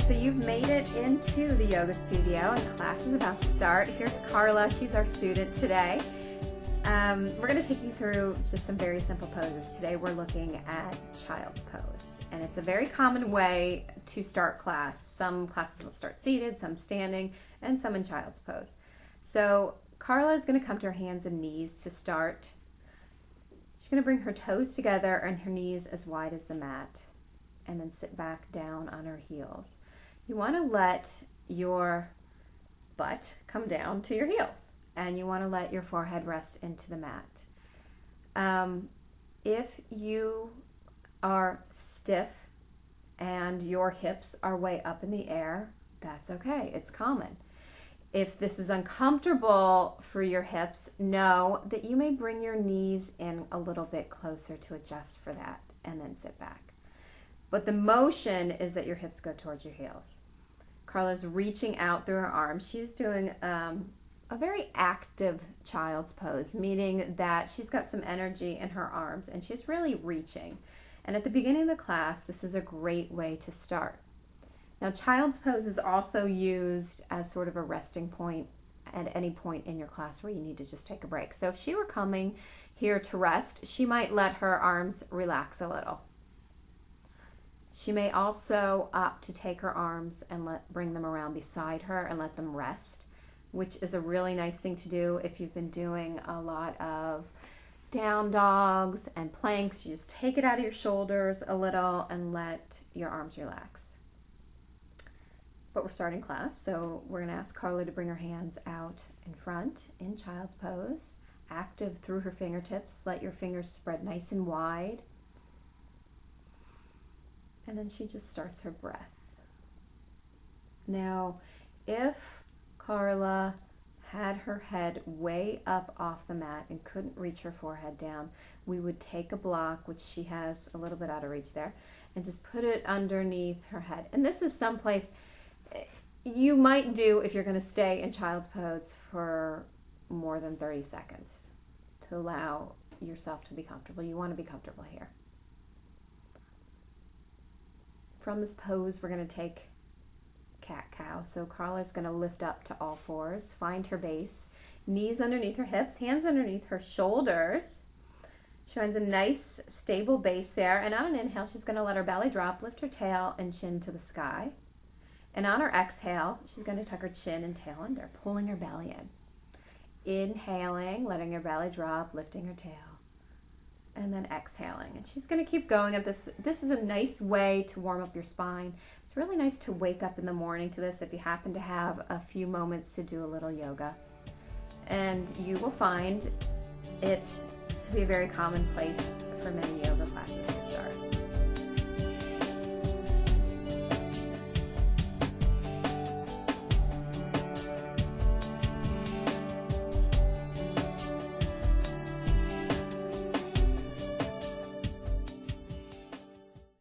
so you've made it into the yoga studio and class is about to start. Here's Carla, she's our student today. We're going to take you through just some very simple poses. Today we're looking at child's pose, and it's a very common way to start class. Some classes will start seated, some standing, and some in child's pose. So Carla is going to come to her hands and knees to start. She's going to bring her toes together and her knees as wide as the mat, and then sit back down on her heels. You want to let your butt come down to your heels, and you want to let your forehead rest into the mat. If you are stiff and your hips are way up in the air, that's okay. It's common. If this is uncomfortable for your hips, know that you may bring your knees in a little bit closer to adjust for that, and then sit back. But the motion is that your hips go towards your heels. Carla's reaching out through her arms. She's doing a very active child's pose, meaning that she's got some energy in her arms and she's really reaching. And at the beginning of the class, this is a great way to start. Now, child's pose is also used as sort of a resting point at any point in your class where you need to just take a break. So if she were coming here to rest, she might let her arms relax a little. She may also opt to take her arms and bring them around beside her and let them rest, which is a really nice thing to do if you've been doing a lot of down dogs and planks. You just take it out of your shoulders a little and let your arms relax. But we're starting class, so we're going to ask Carla to bring her hands out in front in child's pose, active through her fingertips. Let your fingers spread nice and wide. And then she just starts her breath. Now, if Carla had her head way up off the mat and couldn't reach her forehead down, we would take a block, which she has a little bit out of reach there, and just put it underneath her head. And this is someplace you might do if you're going to stay in child's pose for more than 30 seconds to allow yourself to be comfortable. You want to be comfortable here. From this pose, we're going to take cat-cow. So Carla's going to lift up to all fours, find her base, knees underneath her hips, hands underneath her shoulders. She finds a nice, stable base there. And on an inhale, she's going to let her belly drop, lift her tail and chin to the sky. And on her exhale, she's going to tuck her chin and tail under, pulling her belly in. Inhaling, letting her belly drop, lifting her tail. And then exhaling. And she's going to keep going at this. This is a nice way to warm up your spine. It's really nice to wake up in the morning to this if you happen to have a few moments to do a little yoga. And you will find it to be a very common place for many yoga classes to start.